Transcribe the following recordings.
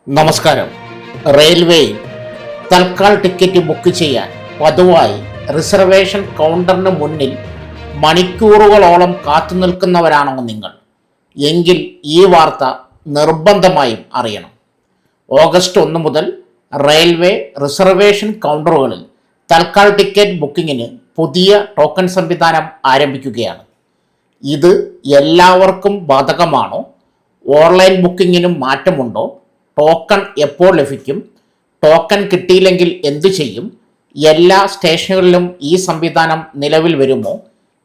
നമസ്കാരം. റെയിൽവേയിൽ Tatkal ticket book ചെയ്യാൻ പതിവായി റിസർവേഷൻ കൗണ്ടറിന് മുന്നിൽ മണിക്കൂറുകളോളം കാത്തു നിൽക്കുന്നവരാണോ നിങ്ങൾ? എങ്കിൽ ഈ വാർത്ത നിർബന്ധമായും അറിയണം. ഓഗസ്റ്റ് 1 മുതൽ റെയിൽവേ റിസർവേഷൻ കൗണ്ടറുകളിൽ തൽക്കാൽ ടിക്കറ്റ് ബുക്കിങ്ങിന് പുതിയ ടോക്കൺ സംവിധാനം ആരംഭിക്കുകയാണ്. ഇത് എല്ലാവർക്കും ബാധകമാണോ? ഓൺലൈൻ ബുക്കിങ്ങിനും മാറ്റമുണ്ടോ? ടോക്കൺ എപ്പോൾ ലഭിക്കും? ടോക്കൺ കിട്ടിയില്ലെങ്കിൽ എന്തു ചെയ്യും? എല്ലാ സ്റ്റേഷനുകളിലും ഈ സംവിധാനം നിലവിൽ വരുമോ?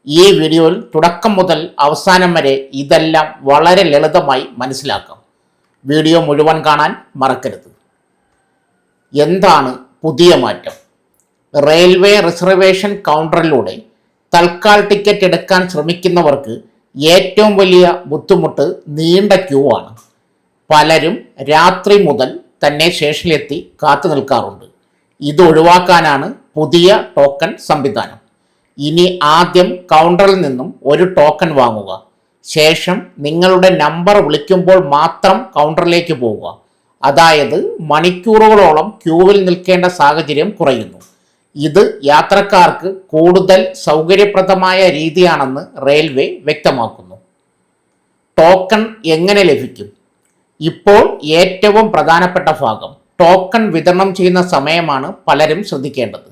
ഈ വീഡിയോയിൽ തുടക്കം മുതൽ അവസാനം വരെ ഇതെല്ലാം വളരെ ലളിതമായി മനസ്സിലാക്കാം. വീഡിയോ മുഴുവൻ കാണാൻ മറക്കരുത്. എന്താണ് പുതിയ മാറ്റം? റെയിൽവേ റിസർവേഷൻ കൗണ്ടറിലൂടെ തൽക്കാൽ ടിക്കറ്റ് എടുക്കാൻ ശ്രമിക്കുന്നവർക്ക് ഏറ്റവും വലിയ ബുദ്ധിമുട്ട് നീണ്ട ക്യൂ ആണ്. പലരും രാത്രി മുതൽ തന്നെ സ്റ്റേഷനിലെത്തി കാത്തു നിൽക്കാറുണ്ട്. ഇത് ഒഴിവാക്കാനാണ് പുതിയ ടോക്കൺ സംവിധാനം. ഇനി ആദ്യം കൗണ്ടറിൽ നിന്നും ഒരു ടോക്കൺ വാങ്ങുക. ശേഷം നിങ്ങളുടെ നമ്പർ വിളിക്കുമ്പോൾ മാത്രം കൗണ്ടറിലേക്ക് പോവുക. അതായത് മണിക്കൂറുകളോളം ക്യൂവിൽ നിൽക്കേണ്ട സാഹചര്യം കുറയുന്നു. ഇത് യാത്രക്കാർക്ക് കൂടുതൽ സൗകര്യപ്രദമായ രീതിയാണെന്ന് റെയിൽവേ വ്യക്തമാക്കുന്നു. ടോക്കൺ എങ്ങനെ ലഭിക്കും? ഇപ്പോൾ ഏറ്റവും പ്രധാനപ്പെട്ട ഭാഗം ടോക്കൺ വിതരണം ചെയ്യുന്ന സമയമാണ് പലരും ശ്രദ്ധിക്കേണ്ടത്.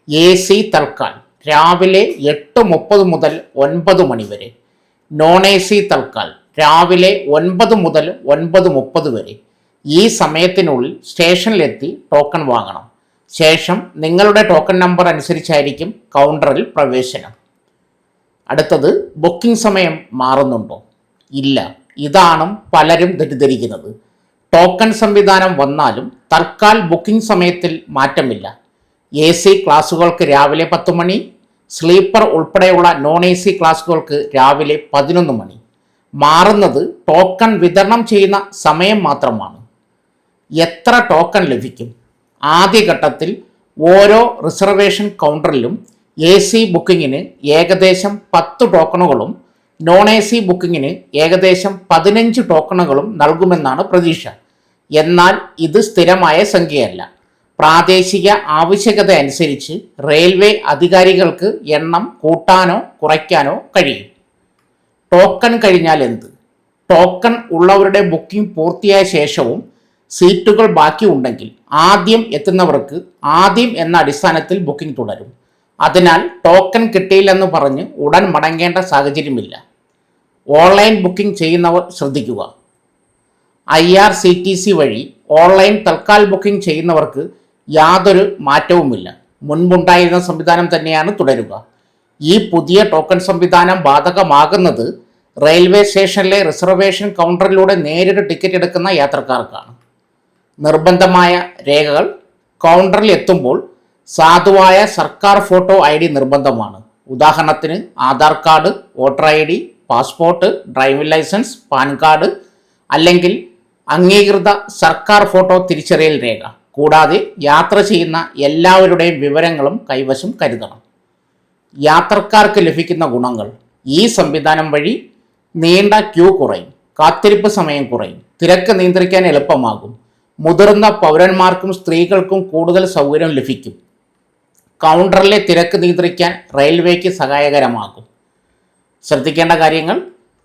AC തൽക്കാൽ രാവിലെ 8:30 മുതൽ 9 മണി വരെ. നോൺ AC തൽക്കാൽ രാവിലെ 9 മുതൽ 9:30 വരെ. ഈ സമയത്തിനുള്ളിൽ സ്റ്റേഷനിലെത്തി ടോക്കൺ വാങ്ങണം. ശേഷം നിങ്ങളുടെ ടോക്കൺ നമ്പർ അനുസരിച്ചായിരിക്കും കൗണ്ടറിൽ പ്രവേശനം. അടുത്തത്, ബുക്കിംഗ് സമയം മാറുന്നുണ്ടോ? ഇല്ല. ഇതാണ് പലരും തെറ്റിദ്ധരിക്കുന്നത്. ടോക്കൺ സംവിധാനം വന്നാലും തൽക്കാൽ ബുക്കിംഗ് സമയത്തിൽ മാറ്റമില്ല. AC ക്ലാസുകൾക്ക് രാവിലെ 10 മണി, സ്ലീപ്പർ ഉൾപ്പെടെയുള്ള നോൺ AC ക്ലാസുകൾക്ക് രാവിലെ 11 മണി. മാറുന്നത് ടോക്കൺ വിതരണം ചെയ്യുന്ന സമയം മാത്രമാണ്. എത്ര ടോക്കൺ ലഭിക്കും? ആദ്യഘട്ടത്തിൽ ഓരോ റിസർവേഷൻ കൗണ്ടറിലും AC ബുക്കിങ്ങിന് ഏകദേശം 10 ടോക്കണുകളും നോൺ AC ബുക്കിങ്ങിന് ഏകദേശം 15 ടോക്കണുകളും നൽകുമെന്നാണ് പ്രതീക്ഷ. എന്നാൽ ഇത് സ്ഥിരമായ സംഖ്യയല്ല. പ്രാദേശിക ആവശ്യകത അനുസരിച്ച് റെയിൽവേ അധികാരികൾക്ക് എണ്ണം കൂട്ടാനോ കുറയ്ക്കാനോ കഴിയും. ടോക്കൺ കഴിഞ്ഞാൽ എന്ത്? ടോക്കൺ ഉള്ളവരുടെ ബുക്കിംഗ് പൂർത്തിയായ ശേഷവും സീറ്റുകൾ ബാക്കി ഉണ്ടെങ്കിൽ ആദ്യം എത്തുന്നവർക്ക് ആദ്യം എന്ന അടിസ്ഥാനത്തിൽ ബുക്കിംഗ് തുടരും. അതിനാൽ ടോക്കൺ കിട്ടിയില്ലെന്ന് പറഞ്ഞ് ഉടൻ മടങ്ങേണ്ട സാഹചര്യമില്ല. ഓൺലൈൻ ബുക്കിംഗ് ചെയ്യുന്നവർ ശ്രദ്ധിക്കുക. IRCTC വഴി ഓൺലൈൻ തൽക്കാൽ ബുക്കിംഗ് ചെയ്യുന്നവർക്ക് യാതൊരു മാറ്റവുമില്ല. മുൻപുണ്ടായിരുന്ന സംവിധാനം തന്നെയാണ് തുടരുക. ഈ പുതിയ ടോക്കൺ സംവിധാനം ബാധകമാകുന്നത് റെയിൽവേ സ്റ്റേഷനിലെ റിസർവേഷൻ കൗണ്ടറിലൂടെ നേരിട്ട് ടിക്കറ്റ് എടുക്കുന്ന യാത്രക്കാർക്കാണ്. നിർബന്ധമായ രേഖകൾ: കൗണ്ടറിൽ എത്തുമ്പോൾ സാധുവായ സർക്കാർ ഫോട്ടോ ID നിർബന്ധമാണ്. ഉദാഹരണത്തിന് Aadhaar card, voter ID, passport, driving licence, PAN card അല്ലെങ്കിൽ അംഗീകൃത സർക്കാർ ഫോട്ടോ തിരിച്ചറിയൽ രേഖ. കൂടാതെ യാത്ര ചെയ്യുന്ന എല്ലാവരുടെയും വിവരങ്ങളും കൈവശം കരുതണം. യാത്രക്കാർക്ക് ലഭിക്കുന്ന ഗുണങ്ങൾ: ഈ സംവിധാനം വഴി നീണ്ട ക്യൂ കുറയും, കാത്തിരിപ്പ് സമയം കുറയും, തിരക്ക് നിയന്ത്രിക്കാൻ എളുപ്പമാകും, മുതിർന്ന പൗരന്മാർക്കും സ്ത്രീകൾക്കും കൂടുതൽ സൗകര്യം ലഭിക്കും, കൗണ്ടറിലെ തിരക്ക് നിയന്ത്രിക്കാൻ റെയിൽവേക്ക് സഹായകരമാകും. ശ്രദ്ധിക്കേണ്ട കാര്യങ്ങൾ: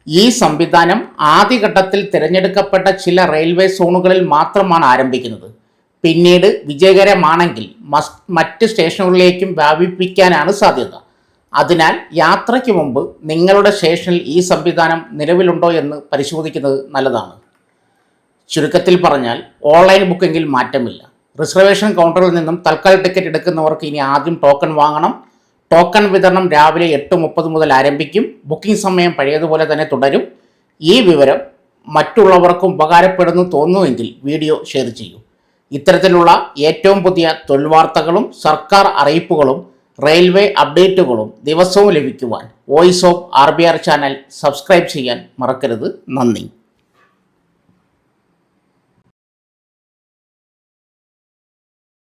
ഈ സംവിധാനം ആദ്യഘട്ടത്തിൽ തിരഞ്ഞെടുക്കപ്പെട്ട ചില റെയിൽവേ സോണുകളിൽ മാത്രമാണ് ആരംഭിക്കുന്നത്. പിന്നീട് വിജയകരമാണെങ്കിൽ മറ്റ് സ്റ്റേഷനുകളിലേക്കും വ്യാപിപ്പിക്കാനാണ് സാധ്യത. അതിനാൽ യാത്രയ്ക്ക് മുമ്പ് നിങ്ങളുടെ സ്റ്റേഷനിൽ ഈ സംവിധാനം നിലവിലുണ്ടോ എന്ന് പരിശോധിക്കുന്നത് നല്ലതാണ്. ചുരുക്കത്തിൽ പറഞ്ഞാൽ, ഓൺലൈൻ ബുക്കിങ്ങിൽ മാറ്റമില്ല. റിസർവേഷൻ കൗണ്ടറിൽ നിന്നും തൽക്കാൽ ടിക്കറ്റ് എടുക്കുന്നവർക്ക് ഇനി ആദ്യം ടോക്കൺ വാങ്ങണം. ടോക്കൺ വിതരണം രാവിലെ 8:30 മുതൽ ആരംഭിക്കും. ബുക്കിംഗ് സമയം പഴയതുപോലെ തന്നെ തുടരും. ഈ വിവരം മറ്റുള്ളവർക്കും ഉപകാരപ്പെടുന്നു തോന്നുമെങ്കിൽ വീഡിയോ ഷെയർ ചെയ്യൂ. ഇത്തരത്തിലുള്ള ഏറ്റവും പുതിയ തൊഴിൽ വാർത്തകളും സർക്കാർ അറിയിപ്പുകളും റെയിൽവേ അപ്ഡേറ്റുകളും ദിവസവും ലഭിക്കുവാൻ voice of RBR channel subscribe ചെയ്യാൻ മറക്കരുത്. നന്ദി.